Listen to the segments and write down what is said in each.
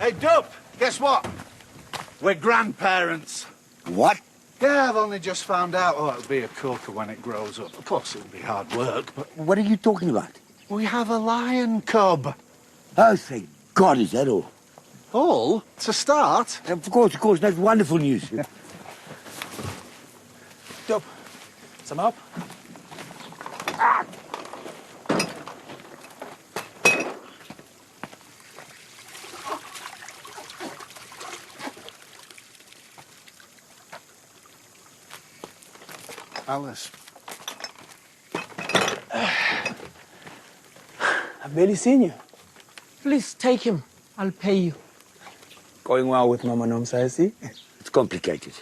Hey, Dub, guess what? We're grandparents. What? Yeah, I've only just found out. Oh, it'll be a corker when it grows up. Of course, it'll be hard work, but What are you talking about? we have a lion cub. Oh, thank God, is that all? All? To start? Of course, that's wonderful news. Dub, some up? Alice. I've barely seen you. Please take him. I'll pay you. Going well with Mama Nomsa, I see. It's complicated.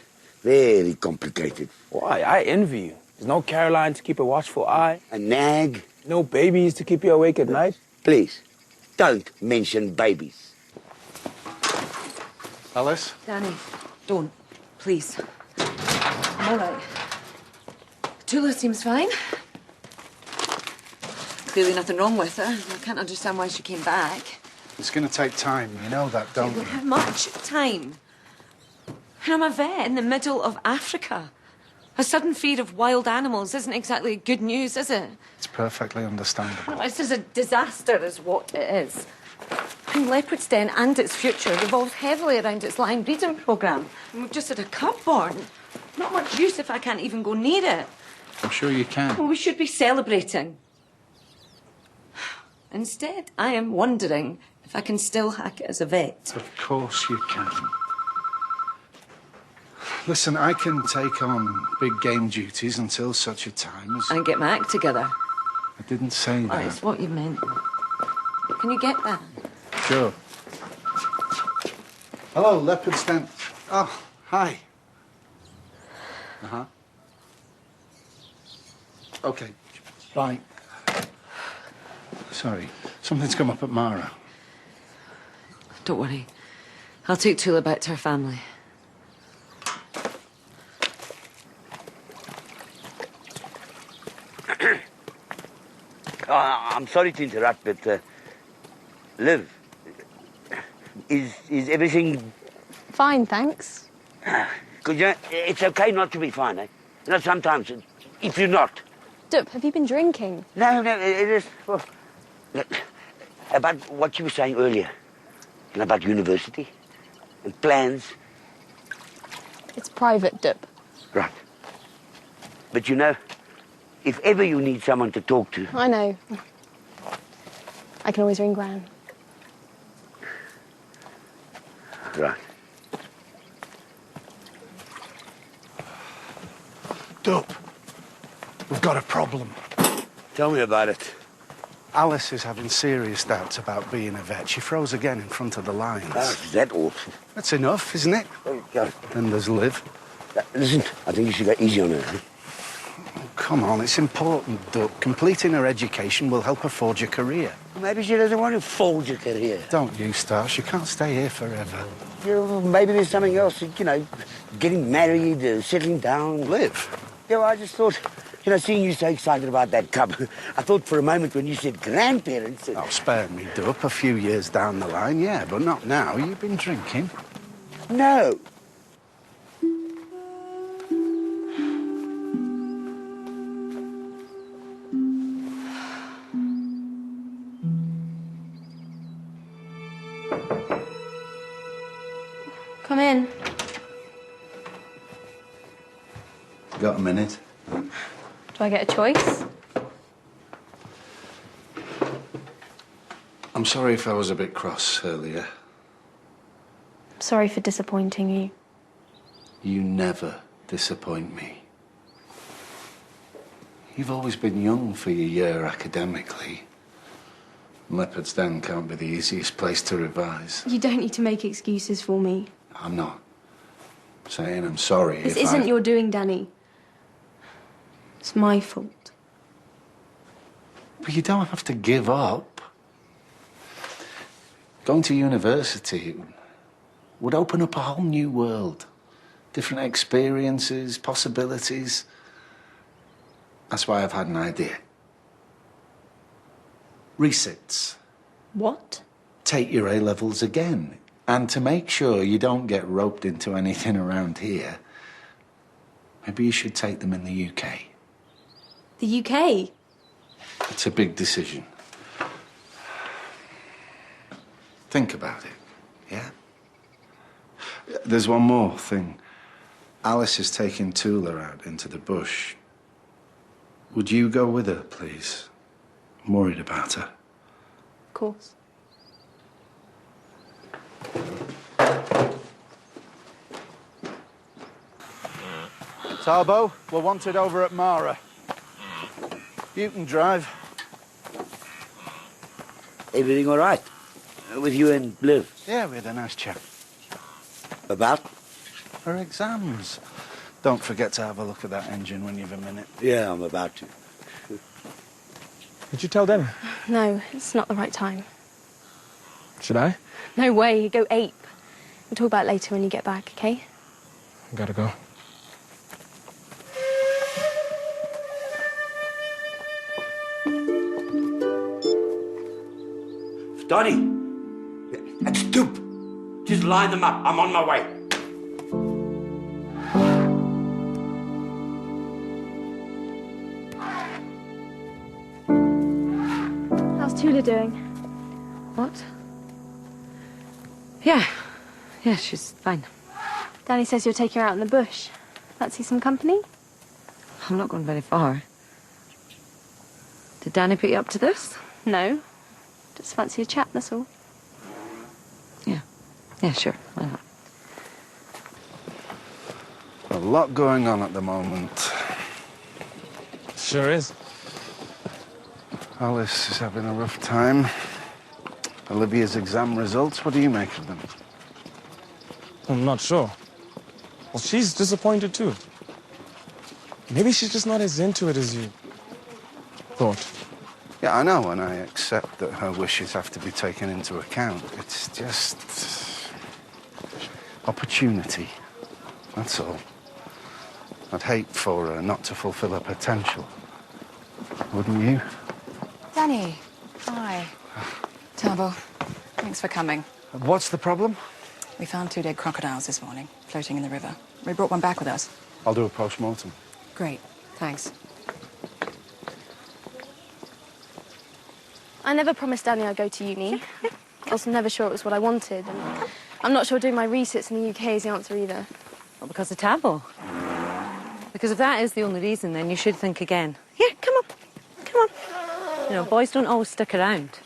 Very complicated. Why? I envy you. There's no Caroline to keep a watchful eye. A nag? No babies to keep you awake at night. Please, don't mention babies. Alice? Danny, don't. Please. I'm all right. Tula seems fine. Clearly nothing wrong with her. I can't understand why she came back. It's going to take time. You know that, don't you? How much time? And I'm a vet in the middle of Africa. A sudden fear of wild animals isn't exactly good news, is it? It's perfectly understandable. This is a disaster, is what it is. And Leopard's Den and its future revolves heavily around its lion breeding programme. And we've just had a cub born. Not much use if I can't even go near it. I'm sure you can. Well, we should be celebrating. Instead, I am wondering if I can still hack it as a vet. Of course you can. Listen, I can take on big game duties until such a time as... And get my act together. I didn't say that. That is what you meant. Can you get that? Sure. Hello, Leopard's Den. Oh, hi. Uh-huh. Okay, bye. Sorry, something's come up at Mara. Don't worry. I'll take Tula back to her family. I'm sorry to interrupt, but Liv, is everything? Fine, thanks. Because you know, it's okay not to be fine, eh? You know, sometimes if you're not. Dup, have you been drinking? No, it is well, about what you were saying earlier, and about university and plans. It's private, Dup. Right. But you know, if ever you need someone to talk to... I know. I can always ring Gran. Right. Dup, we've got a problem. Tell me about it. Alice is having serious doubts about being a vet. She froze again in front of the lions. Oh, is that awful? That's enough, isn't it? Oh, God. Then there's Liv. Listen, I think you should go easy on her. Oh, come on, it's important, Dup. Completing her education will help her forge a career. Maybe she doesn't want to forge a career. Don't you, Star? She can't stay here forever. You know, maybe there's something else, you know, getting married, settling down. Liv? Yeah, well, I just thought, you know, seeing you so excited about that cub, I thought for a moment when you said grandparents... Oh, spare me, Dup. A few years down the line, yeah, but not now. You've been drinking. No. Come in. Got a minute? Do I get a choice? I'm sorry if I was a bit cross earlier. Sorry for disappointing you. You never disappoint me. You've always been young for your year academically. Leopard's Den can't be the easiest place to revise. You don't need to make excuses for me. I'm not saying I'm sorry This if isn't I... your doing, Danny. It's my fault. But you don't have to give up. Going to university would open up a whole new world. Different experiences, possibilities. That's why I've had an idea. Resits. What? Take your A-levels again. And to make sure you don't get roped into anything around here, maybe you should take them in the UK. The UK? It's a big decision. Think about it, yeah? There's one more thing. Alice is taking Tula out into the bush. Would you go with her, please? I'm worried about her. Of course. Tarbo, we're wanted over at Mara. You can drive. Everything all right? With you and Liv? Yeah, we had a nice chat. About? Her exams. Don't forget to have a look at that engine when you've a minute. Yeah, I'm about to. Did you tell them? No, it's not the right time. Should I? No way, you go ape. We'll talk about it later when you get back, okay? I gotta go. Donnie! And stoop! Just line them up. I'm on my way. How's Tula doing? What? Yeah. Yeah, she's fine. Danny says you're taking her out in the bush. Fancy some company? I'm not going very far. Did Danny put you up to this? No. Just fancy a chat, that's all. Yeah. Yeah, sure. Why not? A lot going on at the moment. Sure is. Alice is having a rough time. Olivia's exam results, what do you make of them? I'm not sure. Well, she's disappointed too. Maybe she's just not as into it as you thought. Yeah, I know, and I accept that her wishes have to be taken into account. It's just opportunity, that's all. I'd hate for her not to fulfill her potential. Wouldn't you? Danny, hi. Tarbo, thanks for coming. What's the problem? We found 2 dead crocodiles this morning, floating in the river. We brought one back with us. I'll do a post-mortem. Great, thanks. I never promised Danny I'd go to uni. I was never sure it was what I wanted, and I'm not sure doing my research in the UK is the answer either. Well, because of Tabo. Because if that is the only reason, then you should think again. Here, come on. Come on. You know, boys don't always stick around.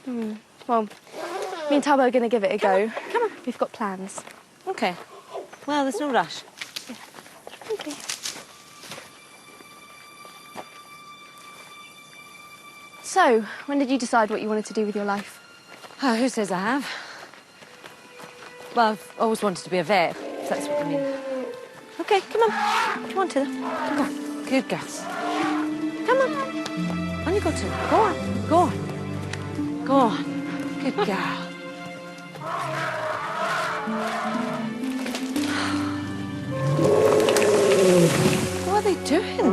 Well, me and Tabo are going to give it a go. Come on. We've got plans. Okay. Well, there's no rush. Okay. So, when did you decide what you wanted to do with your life? Oh, who says I have? Well, I've always wanted to be a vet, if that's what you mean. Okay, come on. Come on, Tula. Come on. Good girls. Come on. On you go, Tula. Go on. Go on. Go on. Good girl. What are they doing?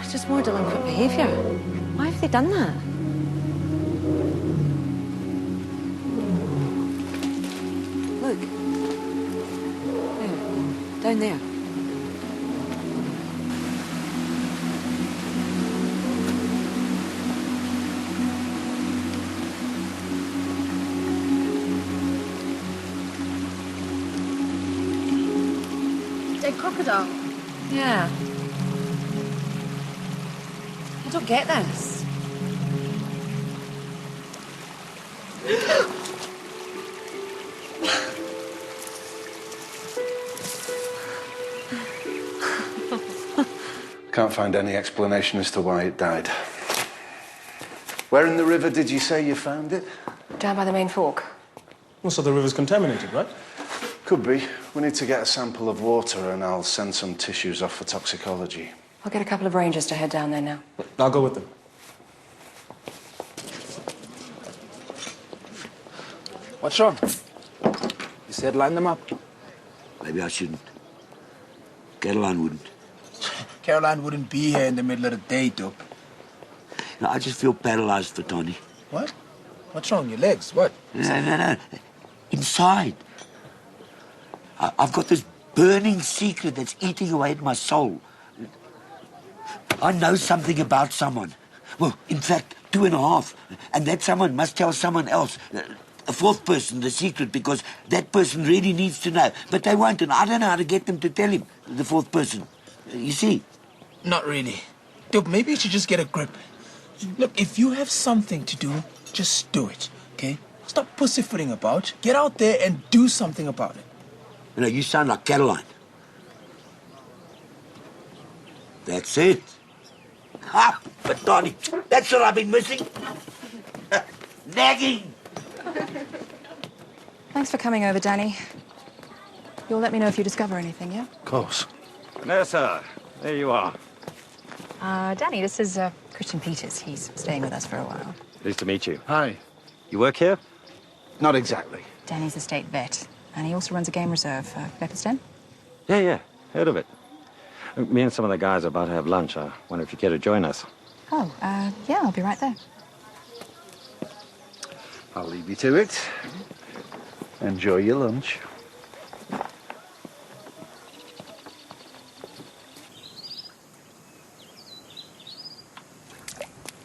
It's just more delinquent behaviour. Why have they done that? Look. There. Down there. Dead crocodile. Yeah. I don't get this. Can't find any explanation as to why it died. Where in the river did you say you found it? Down by the main fork. Well, so the river's contaminated, right? Could be. We need to get a sample of water and I'll send some tissues off for toxicology. I'll get a couple of rangers to head down there now. I'll go with them. What's wrong? You said line them up. Maybe I shouldn't. Caroline wouldn't. Caroline wouldn't be here in the middle of the day, Doc. No, I just feel paralyzed for Tony. What? What's wrong? Your legs? What? No. Inside. I've got this burning secret that's eating away at my soul. I know something about someone. Well, in fact, 2.5. And that someone must tell someone else, a fourth person, the secret, because that person really needs to know. But they won't, and I don't know how to get them to tell him, the fourth person. You see? Not really. Dude, maybe you should just get a grip. Look, if you have something to do, just do it, okay? Stop pussyfooting about. Get out there and do something about it. You know, you sound like Caroline. That's it. Ha! But Donnie, that's what I've been missing. Nagging. Thanks for coming over, Danny. You'll let me know if you discover anything, yeah? Of course. Vanessa, there you are. Danny, this is Christian Peters. He's staying with us for a while. Pleased to meet you. Hi. You work here? Not exactly. Danny's a state vet, and he also runs a game reserve, Leopard's Den. Yeah. Heard of it. Me and some of the guys are about to have lunch. I wonder if you care to join us. Oh, yeah, I'll be right there. I'll leave you to it. Enjoy your lunch.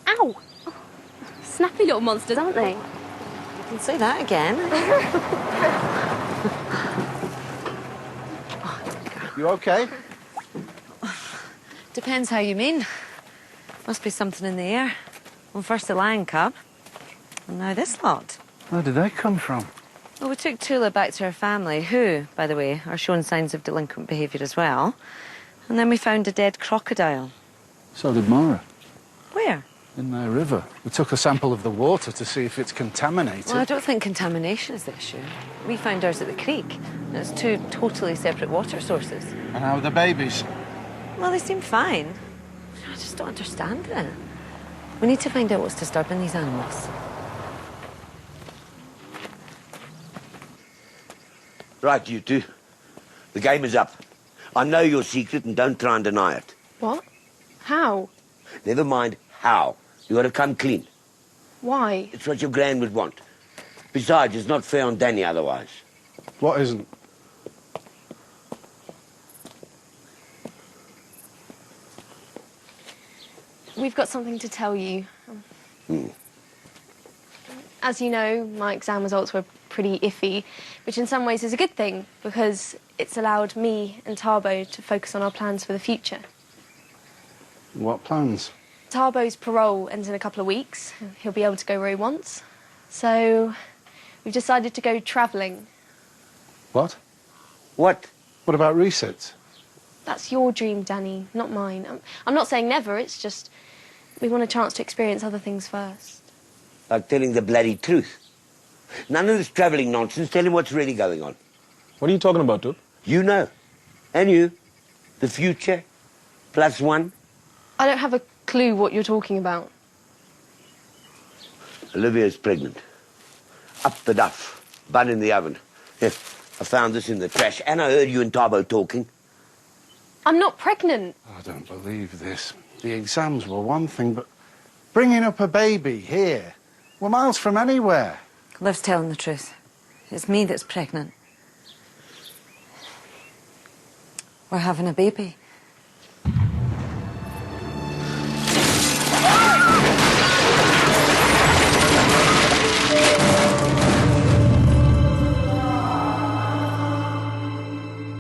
Ow! Snappy little monsters, aren't they? You can say that again. You okay? Depends how you mean. Must be something in the air. Well, first the lion cub, and now this lot. Where did they come from? Well, we took Tula back to her family, who, by the way, are showing signs of delinquent behaviour as well. And then we found a dead crocodile. So did Mara. Where? In their river. We took a sample of the water to see if it's contaminated. Well, I don't think contamination is the issue. We found ours at the creek. And it's 2 totally separate water sources. And how are the babies? Well, they seem fine. I just don't understand it. We need to find out what's disturbing these animals. Right, you two. The game is up. I know your secret and don't try and deny it. What? How? Never mind how. You got to come clean. Why? It's what your gran would want. Besides, it's not fair on Danny otherwise. What isn't? We've got something to tell you. As you know, my exam results were pretty iffy, which in some ways is a good thing because it's allowed me and Tarbo to focus on our plans for the future. What plans? Tarbo's parole ends in a couple of weeks. He'll be able to go where he wants. So we've decided to go travelling. What? What? What about resets? That's your dream, Danny, not mine. I'm not saying never, it's just we want a chance to experience other things first. Like telling the bloody truth. None of this travelling nonsense. Tell him what's really going on. What are you talking about, dude? You know. And you. The future. +1. I don't have a clue what you're talking about. Olivia's pregnant. Up the duff. Bun in the oven. Yeah, I found this in the trash, and I heard you and Tarbo talking. I'm not pregnant. I don't believe this. The exams were one thing, but bringing up a baby here, we're miles from anywhere. Liv's telling the truth. It's me that's pregnant. We're having a baby.